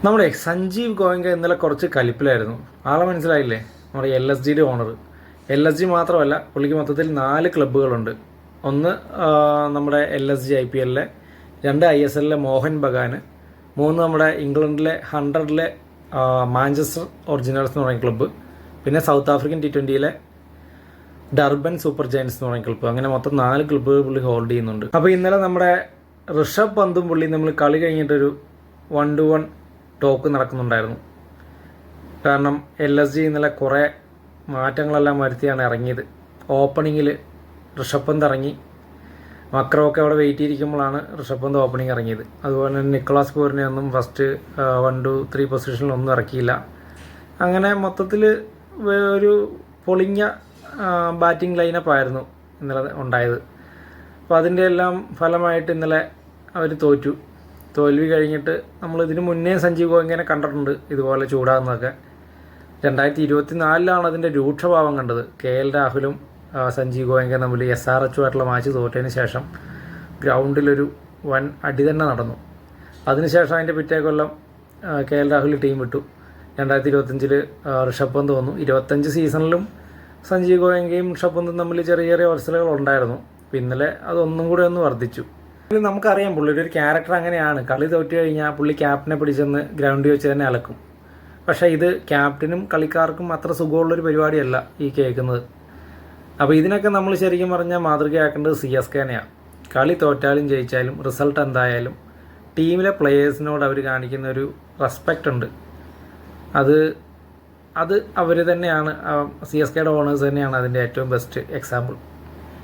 നമ്മുടെ സഞ്ജീവ് ഗോയങ്ക ഇന്നലെ കുറച്ച് കലിപ്പിലായിരുന്നു. ആളെ മനസ്സിലായില്ലേ? നമ്മുടെ LSGയുടെ ഓണർ. LSG മാത്രമല്ല, പുള്ളിക്ക് മൊത്തത്തിൽ 4 ക്ലബ്ബുകളുണ്ട്. ഒന്ന് നമ്മുടെ LSG IPL-ലെ, 2 ISL-ലെ മോഹൻ ബഗാന്, 3 നമ്മുടെ ഇംഗ്ലണ്ടിലെ 100-ലെ മാഞ്ചസ്റ്റർ ഒറിജിനൽസ് എന്ന് പറയുന്ന ക്ലബ്ബ്, പിന്നെ സൗത്ത് ആഫ്രിക്കൻ T20-യിലെ ഡർബൻ സൂപ്പർ ജയൻസ് എന്ന് പറയുന്ന ക്ലബ്ബ്. അങ്ങനെ മൊത്തം 4 ക്ലബ്ബുകൾ പുള്ളി ഹോൾഡ് ചെയ്യുന്നുണ്ട്. അപ്പോൾ ഇന്നലെ നമ്മുടെ ഋഷഭ് പന്തും പുള്ളി നമ്മൾ കളി കഴിഞ്ഞിട്ടൊരു 1-1 ടോക്ക് നടക്കുന്നുണ്ടായിരുന്നു. കാരണം LSG ഇന്നലെ കുറേ മാറ്റങ്ങളെല്ലാം വരുത്തിയാണ് ഇറങ്ങിയത്. ഓപ്പണിങ്ങിൽ ഋഷഭ് പന്ത് ഇറങ്ങി. മക്രമൊക്കെ അവിടെ വെയിറ്റ് ചെയ്തിരിക്കുമ്പോഴാണ് ഋഷഭ് പന്ത് ഓപ്പണിങ് ഇറങ്ങിയത്. അതുപോലെ തന്നെ നിക്കോളാസ് പൂരിനെ ഒന്നും ഫസ്റ്റ് 1, 2, 3 പൊസിഷനിലൊന്നും ഇറക്കിയില്ല. അങ്ങനെ മൊത്തത്തിൽ ഒരു പൊളിഞ്ഞ ബാറ്റിംഗ് ലൈനപ്പായിരുന്നു ഇന്നലെ ഉണ്ടായത്. അപ്പോൾ അതിൻ്റെ എല്ലാം ഫലമായിട്ട് ഇന്നലെ അവർ തോൽവി കഴിഞ്ഞിട്ട് നമ്മൾ ഇതിന് മുന്നേ സഞ്ജീവ് ഗോയങ്കനെ കണ്ടിട്ടുണ്ട് ഇതുപോലെ ചൂടാകുന്നതൊക്കെ. 2024-ലാണ് അതിൻ്റെ രൂക്ഷഭാവം കണ്ടത്. KL രാഹുലും സഞ്ജീവ് ഗോയങ്ക തമ്മിൽ SRH ആയിട്ടുള്ള മാച്ച് തോറ്റതിന് ശേഷം ഗ്രൗണ്ടിലൊരു വൻ അടി തന്നെ നടന്നു. അതിനുശേഷം അതിൻ്റെ പിറ്റേ കൊല്ലം KL രാഹുൽ ടീം വിട്ടു. 2025-ൽ ഋഷഭ് പന്ത് വന്നു. 25 സീസണിലും സഞ്ജീവ് ഗോയങ്കയും ഋഷഭ് പന്തും തമ്മിൽ ചെറിയ ചെറിയ ഒരസലുകൾ ഉണ്ടായിരുന്നു. ഇന്നലെ അതൊന്നും കൂടെ ഒന്ന് വർദ്ധിച്ചു. നമുക്കറിയാം പുള്ളിയുടെ ഒരു ക്യാരക്ടർ അങ്ങനെയാണ്. കളി തോറ്റു കഴിഞ്ഞാൽ പുള്ളി ക്യാപ്റ്റനെ പിടിച്ചെന്ന് ഗ്രൗണ്ടിൽ വെച്ച് തന്നെ അലക്കും. പക്ഷേ ഇത് ക്യാപ്റ്റനും കളിക്കാർക്കും അത്ര സുഖമുള്ളൊരു പരിപാടിയല്ല ഈ കേൾക്കുന്നത്. അപ്പോൾ ഇതിനൊക്കെ നമ്മൾ ശരിക്കും പറഞ്ഞാൽ മാതൃകയാക്കേണ്ടത് CSKനെയാണ്. കളി തോറ്റാലും ജയിച്ചാലും റിസൾട്ട് എന്തായാലും ടീമിലെ പ്ലെയേഴ്സിനോട് അവർ കാണിക്കുന്ന ഒരു റെസ്പെക്റ്റ് ഉണ്ട്. അത് അവർ തന്നെയാണ്, CSKയുടെ ഓണേഴ്സ് തന്നെയാണ് അതിൻ്റെ ഏറ്റവും ബെസ്റ്റ് എക്സാമ്പിൾ.